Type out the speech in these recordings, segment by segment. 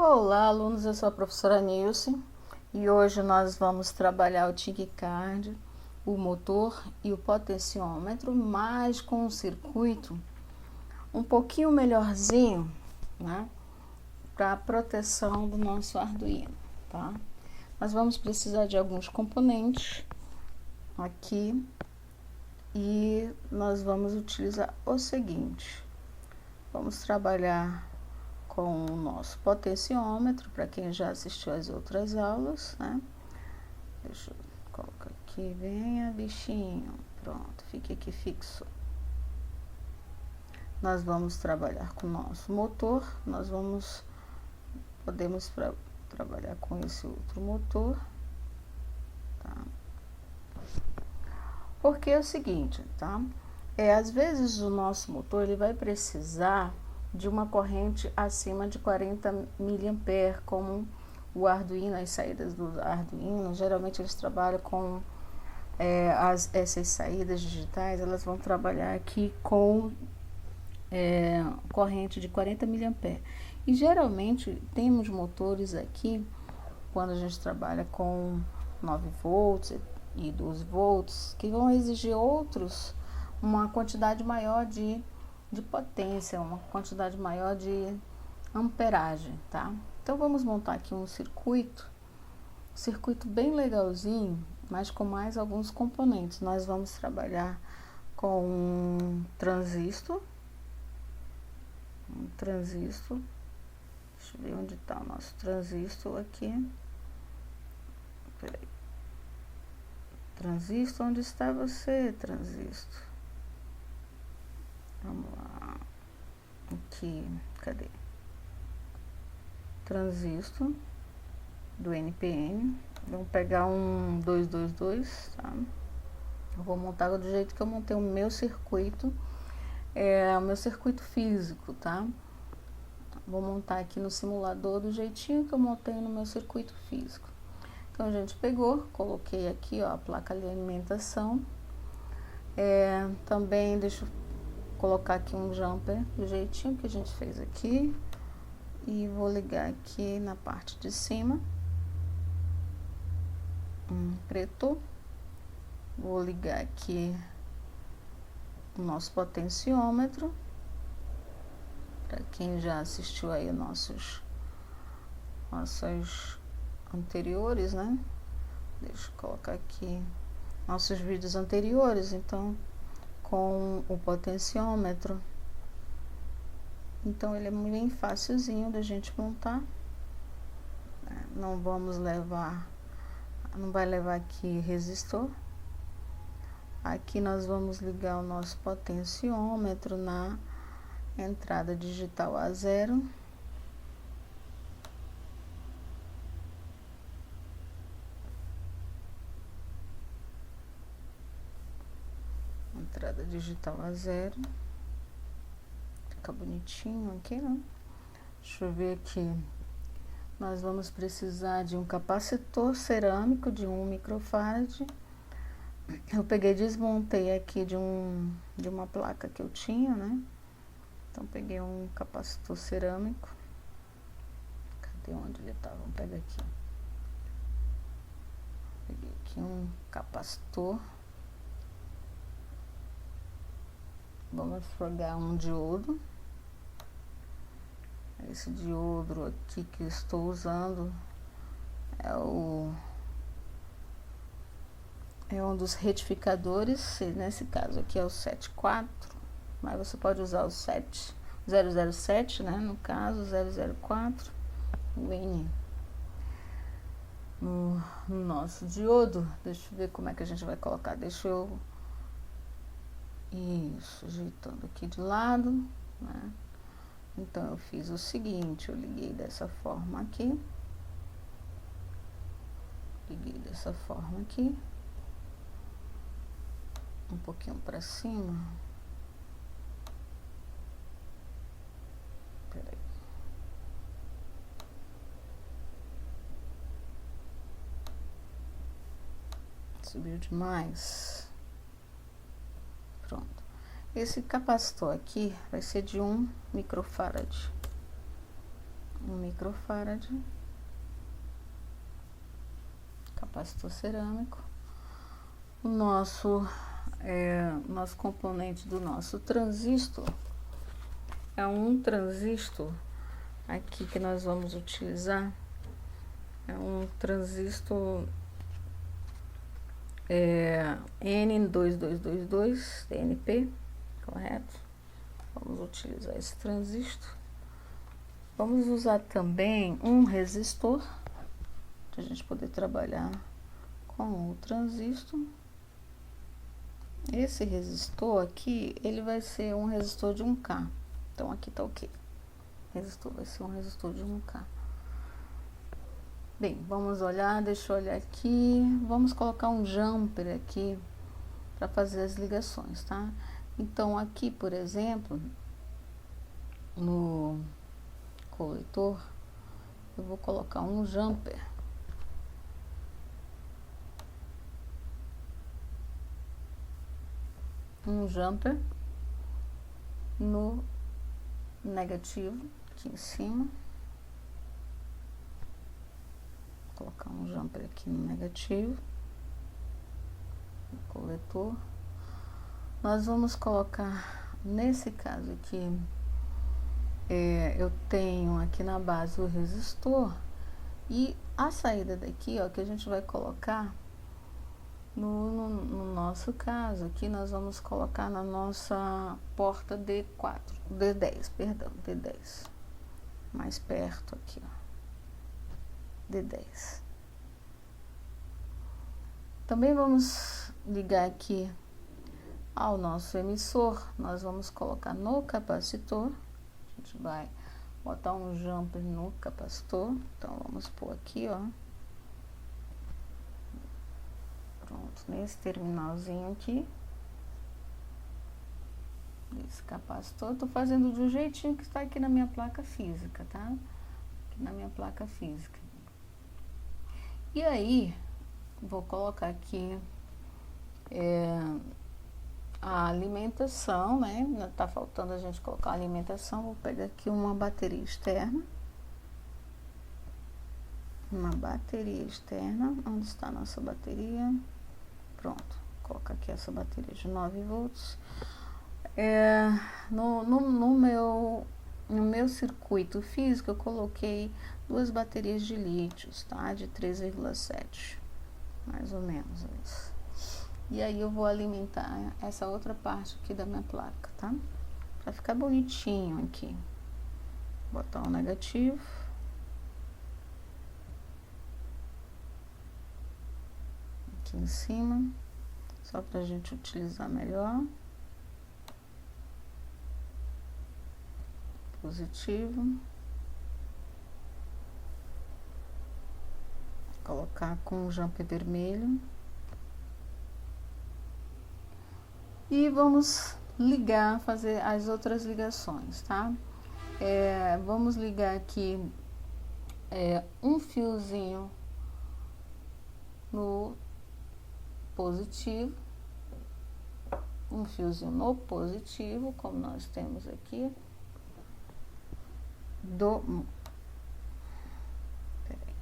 Olá, alunos, eu sou a professora Nilce e hoje nós vamos trabalhar o TIG card, o motor e o potenciômetro, mas com um circuito um pouquinho melhorzinho, né, para a proteção do nosso Arduino, tá? Nós vamos precisar de alguns componentes aqui e nós vamos utilizar o seguinte: vamos trabalhar com o nosso potenciômetro, para quem já assistiu às outras aulas, né? Deixa eu colocar aqui, venha bichinho, pronto, fique aqui fixo. Nós vamos trabalhar com o nosso motor, podemos trabalhar com esse outro motor, tá? Porque é o seguinte, tá? Às vezes o nosso motor ele vai precisar de uma corrente acima de 40 mA, como o Arduino, as saídas do Arduino, geralmente eles trabalham com essas saídas digitais, elas vão trabalhar aqui com corrente de 40 mA. E geralmente temos motores aqui, quando a gente trabalha com 9 volts e 12 volts, que vão exigir uma quantidade maior de potência, uma quantidade maior de amperagem, tá? Então vamos montar aqui um circuito bem legalzinho, mas com mais alguns componentes. Nós vamos trabalhar com um transistor, deixa eu ver onde está o nosso transistor aqui. Peraí. Transistor, onde está você, transistor? Vamos lá. Aqui, cadê? Transistor do NPN. Vamos pegar um 222, tá? Eu vou montar do jeito que eu montei o meu circuito, o meu circuito físico, tá? Vou montar aqui no simulador do jeitinho que eu montei no meu circuito físico. Então a gente pegou, coloquei aqui, ó, a placa de alimentação. Também deixa eu colocar aqui um jumper do jeitinho que a gente fez aqui. E vou ligar aqui na parte de cima um preto. Vou ligar aqui o nosso potenciômetro. Para quem já assistiu aí nossos anteriores, né? Deixa eu colocar aqui nossos vídeos anteriores, então, com o potenciômetro. Então ele é bem facilzinho da gente montar. Não vai levar aqui resistor. Aqui nós vamos ligar o nosso potenciômetro na entrada digital A0. Entrada digital A0. Fica bonitinho aqui, né? Deixa eu ver aqui. Nós vamos precisar de um capacitor cerâmico de 1 microfarad. Eu peguei e desmontei aqui de uma placa que eu tinha, né? Então peguei um capacitor cerâmico. Cadê onde ele tá? Vamos pegar aqui. Peguei aqui um capacitor. Vamos jogar um diodo. Esse diodo aqui que eu estou usando é um dos retificadores. Nesse caso aqui é o 74, mas você pode usar o 007, né? No caso, 004, o N no nosso diodo. Deixa eu ver como é que a gente vai colocar. Isso, ajeitando aqui de lado, né? Então eu fiz o seguinte, eu liguei dessa forma aqui. Liguei dessa forma aqui. Um pouquinho para cima. Peraí. Subiu demais. Pronto. Esse capacitor aqui vai ser de 1 microfarad. 1 microfarad, capacitor cerâmico. O nosso componente do nosso transistor é um transistor aqui que nós vamos utilizar, é um transistor N2222 TNP, correto? Vamos utilizar esse transistor. Vamos usar também um resistor, para a gente poder trabalhar com o transistor. Esse resistor aqui, ele vai ser um resistor de 1K. Então, aqui tá ok. Resistor vai ser um resistor de 1K. Bem, vamos olhar, deixa eu olhar aqui. Vamos colocar um jumper aqui para fazer as ligações, tá? Então, aqui, por exemplo, no coletor, eu vou colocar um jumper. Um jumper no negativo, aqui em cima. Vou colocar um jumper aqui no negativo, no coletor. Nós vamos colocar, nesse caso aqui, eu tenho aqui na base o resistor, e a saída daqui, ó, que a gente vai colocar no nosso caso aqui, nós vamos colocar na nossa porta D10, perdão, D10, mais perto aqui, ó, D10. Também vamos ligar aqui ao nosso emissor, nós vamos colocar no capacitor, a gente vai botar um jumper no capacitor, então vamos pôr aqui, ó. Pronto, nesse terminalzinho aqui, desse capacitor. Tô fazendo do jeitinho que está aqui na minha placa física, tá? Aqui na minha placa física. E aí, vou colocar aqui a alimentação, né? Tá faltando a gente colocar a alimentação. Vou pegar aqui uma bateria externa. Uma bateria externa. Onde está a nossa bateria? Pronto, vou colocar aqui essa bateria de 9 volts. No meu circuito físico, eu coloquei 2 baterias de lítio, tá? De 3,7, mais ou menos isso. E aí eu vou alimentar essa outra parte aqui da minha placa, tá? Pra ficar bonitinho aqui. Vou botar um negativo. Aqui em cima, só pra gente utilizar melhor. Positivo. Colocar com o jumper vermelho. E vamos ligar, fazer as outras ligações, tá? Vamos ligar aqui um fiozinho no positivo, um fiozinho no positivo, como nós temos aqui, peraí.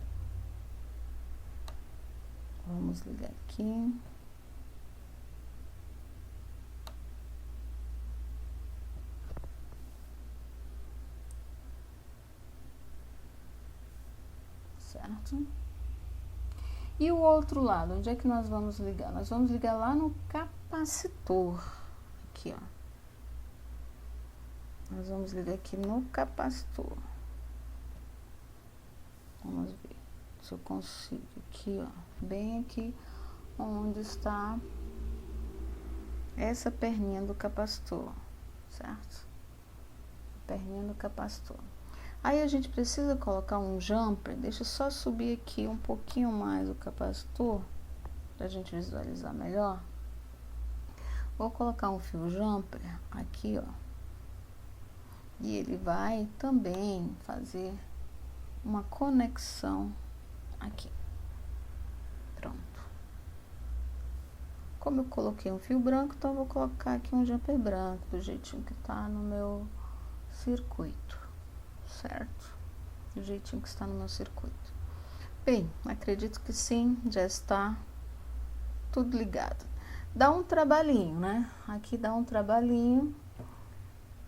Vamos ligar aqui. Certo? E o outro lado, onde é que nós vamos ligar? Nós vamos ligar lá no capacitor. Aqui, ó. Nós vamos ligar aqui no capacitor. Vamos ver se eu consigo. Aqui, ó. Bem aqui onde está essa perninha do capacitor. Certo? Perninha do capacitor. Aí a gente precisa colocar um jumper. Deixa eu só subir aqui um pouquinho mais o capacitor, pra gente visualizar melhor. Vou colocar um fio jumper aqui, ó. E ele vai também fazer uma conexão aqui. Pronto. Como eu coloquei um fio branco, então eu vou colocar aqui um jumper branco, do jeitinho que tá no meu circuito. Certo? do jeitinho que está no meu circuito. Bem, acredito que sim, já está tudo ligado. Dá um trabalhinho, né? Aqui dá um trabalhinho.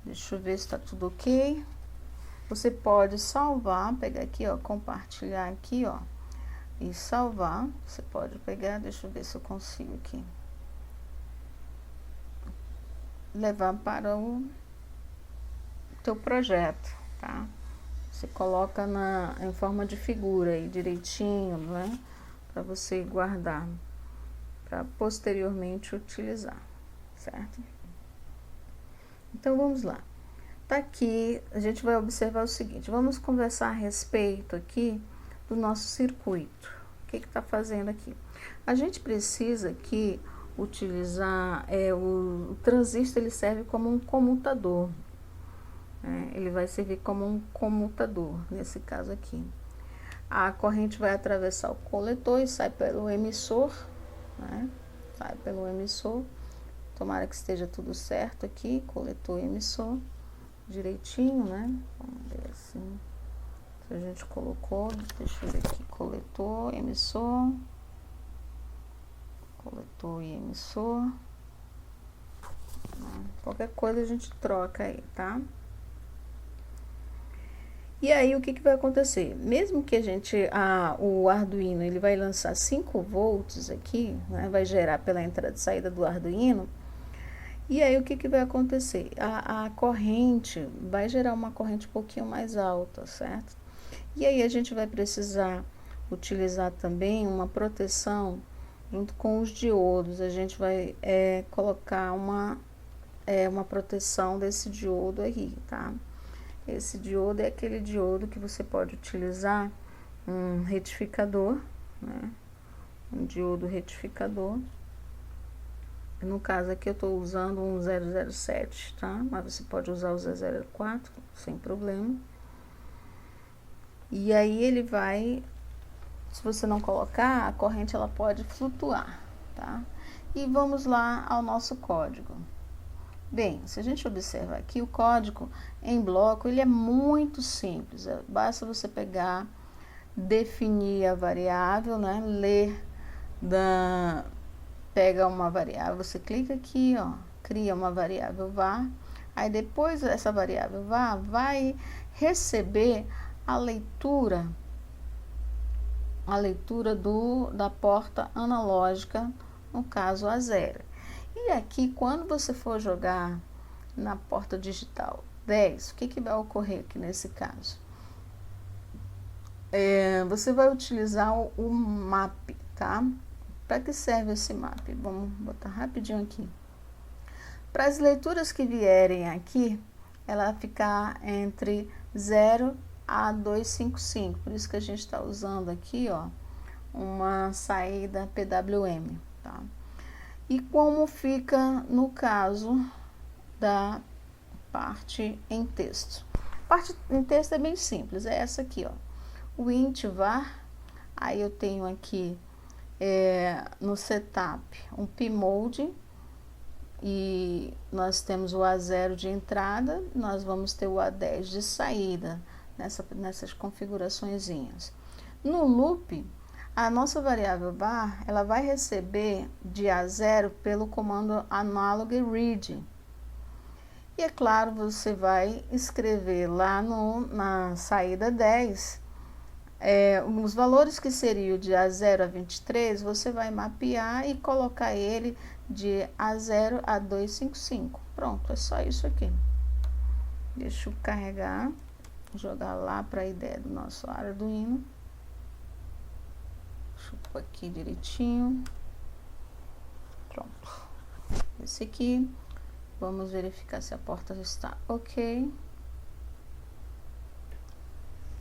Deixa eu ver se está tudo ok. Você pode salvar, pegar aqui, ó, compartilhar aqui, ó, e salvar. Você pode pegar, deixa eu ver se eu consigo aqui. Levar para o teu projeto, tá? Você coloca em forma de figura aí direitinho, né? Para você guardar, para posteriormente utilizar, certo? Então vamos lá. Tá aqui, a gente vai observar o seguinte, vamos conversar a respeito aqui do nosso circuito. O que tá fazendo aqui? A gente precisa aqui utilizar, o transistor, ele serve como um comutador. Ele vai servir como um comutador, nesse caso aqui. A corrente vai atravessar o coletor e sai pelo emissor, né? Sai pelo emissor. Tomara que esteja tudo certo aqui, coletor e emissor, direitinho, né? Vamos ver assim. Se a gente colocou, deixa eu ver aqui, coletor, emissor, coletor e emissor. Qualquer coisa a gente troca aí, tá? E aí, o que vai acontecer? Mesmo que a gente, o Arduino, ele vai lançar 5 volts aqui, né? Vai gerar pela entrada e saída do Arduino. E aí, o que vai acontecer? A corrente vai gerar uma corrente um pouquinho mais alta, certo? E aí, a gente vai precisar utilizar também uma proteção junto com os diodos. A gente vai colocar uma proteção desse diodo aí, tá? Esse diodo é aquele diodo que você pode utilizar um retificador, né? Um diodo retificador. No caso aqui eu estou usando um 007, tá? Mas você pode usar o 004 sem problema. E aí ele vai, se você não colocar, a corrente ela pode flutuar, tá? E vamos lá ao nosso código. Bem, se a gente observar aqui, o código em bloco, ele é muito simples. Basta você pegar, definir a variável, né? Pega uma variável, você clica aqui, ó, cria uma variável var. Aí depois essa variável var vai receber a leitura da porta analógica, no caso a 0. E aqui, quando você for jogar na porta digital 10, o que vai ocorrer aqui nesse caso? Você vai utilizar o map, tá? Para que serve esse map? Vamos botar rapidinho aqui. Para as leituras que vierem aqui, ela ficar entre 0 a 255. Por isso que a gente está usando aqui, ó, uma saída PWM, tá? E como fica no caso da parte em texto? A parte em texto é bem simples, é essa aqui, ó. O int var, aí eu tenho aqui no setup um pmode, e nós temos o A0 de entrada, nós vamos ter o A10 de saída, nessas configuraçõezinhas. No loop, a nossa variável var, ela vai receber de A0 pelo comando analog read. E é claro, você vai escrever lá na saída 10, os valores que seriam de A0 a 23, você vai mapear e colocar ele de A0 a 255. Pronto, é só isso aqui. Deixa eu carregar, jogar lá para a ideia do nosso Arduino. Deixa eu pôr aqui direitinho. Pronto. Esse aqui, vamos verificar se a porta está ok.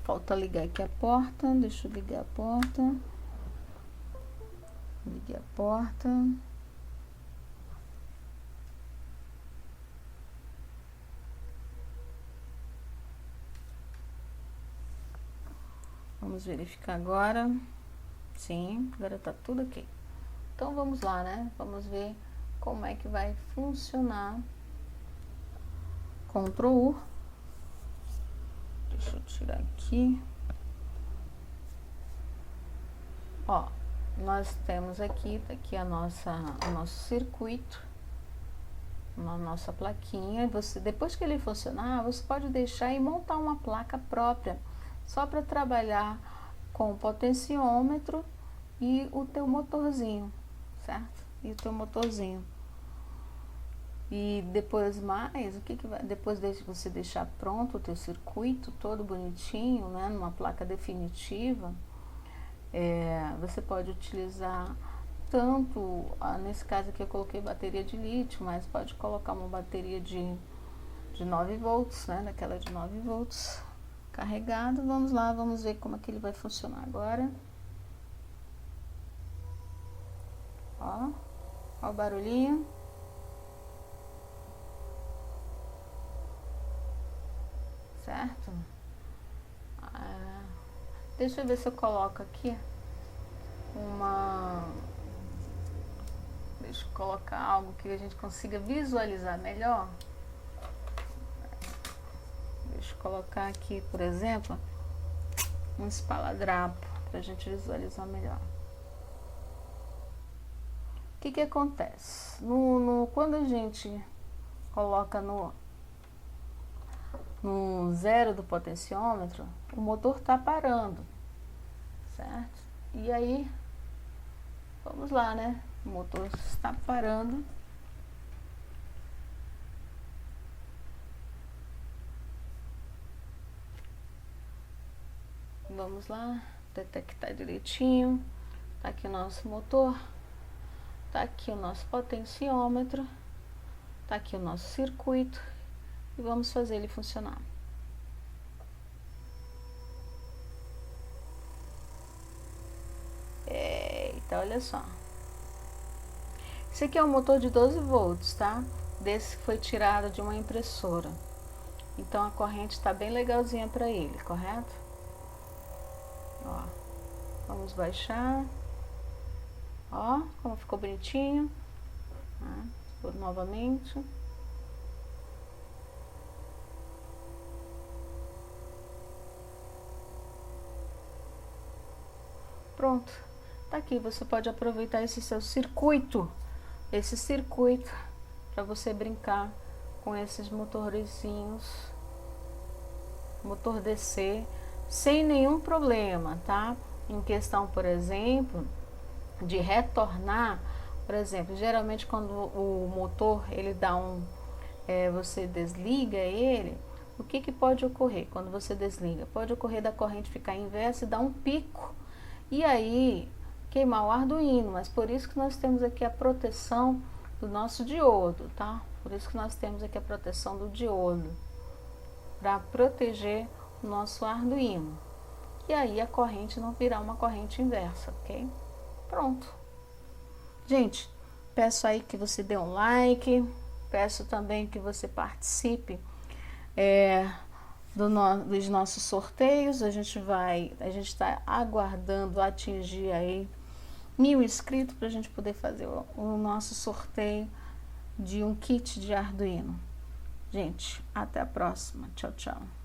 Falta ligar aqui a porta, deixa eu ligar a porta. Liguei a porta. Vamos verificar agora. Sim, agora tá tudo ok. Então vamos lá, né? Vamos ver como é que vai funcionar. Ctrl U. Deixa eu tirar aqui. Ó, nós temos aqui, tá aqui o nosso circuito, na nossa plaquinha. Você, depois que ele funcionar, você pode deixar e montar uma placa própria, só para trabalhar com o potenciômetro e o teu motorzinho, certo? E o teu motorzinho. E depois mais, o que que vai, depois de você deixar pronto o teu circuito todo bonitinho, né, numa placa definitiva, você pode utilizar tanto, nesse caso aqui eu coloquei bateria de lítio, mas pode colocar uma bateria de 9 volts, né, daquela de 9 volts carregado. Vamos lá, vamos ver como é que ele vai funcionar agora. Ó o barulhinho. Certo? Deixa eu ver se eu coloco aqui deixa eu colocar algo que a gente consiga visualizar melhor. Deixa eu colocar aqui, por exemplo, um espaladrapo para a gente visualizar melhor. O que que acontece? Quando a gente coloca no zero do potenciômetro, o motor tá parando, certo? E aí, vamos lá, né? O motor está parando. Vamos lá, detectar direitinho. Tá aqui o nosso motor, tá aqui o nosso potenciômetro, tá aqui o nosso circuito e vamos fazer ele funcionar. Eita, olha só. Esse aqui é um motor de 12 volts, tá? Desse que foi tirado de uma impressora. Então a corrente está bem legalzinha para ele, correto? Ó, vamos baixar. Ó, como ficou bonitinho. Vou novamente. Pronto. Tá aqui, você pode aproveitar esse seu circuito, para você brincar com esses motorzinhos, motor DC, sem nenhum problema, tá? Em questão, por exemplo, de retornar, por exemplo, geralmente quando o motor ele dá você desliga ele, o que que pode ocorrer quando você desliga? Pode ocorrer da corrente ficar inversa e dar um pico, e aí queimar o Arduino, mas por isso que nós temos aqui a proteção do nosso diodo, tá? Por isso que nós temos aqui a proteção do diodo, para proteger o nosso Arduino. E aí a corrente não virar uma corrente inversa, ok? Pronto. Gente, peço aí que você dê um like, peço também que você participe dos nossos sorteios. A gente está aguardando atingir aí 1000 inscritos para a gente poder fazer o nosso sorteio de um kit de Arduino. Gente, até a próxima. Tchau, tchau.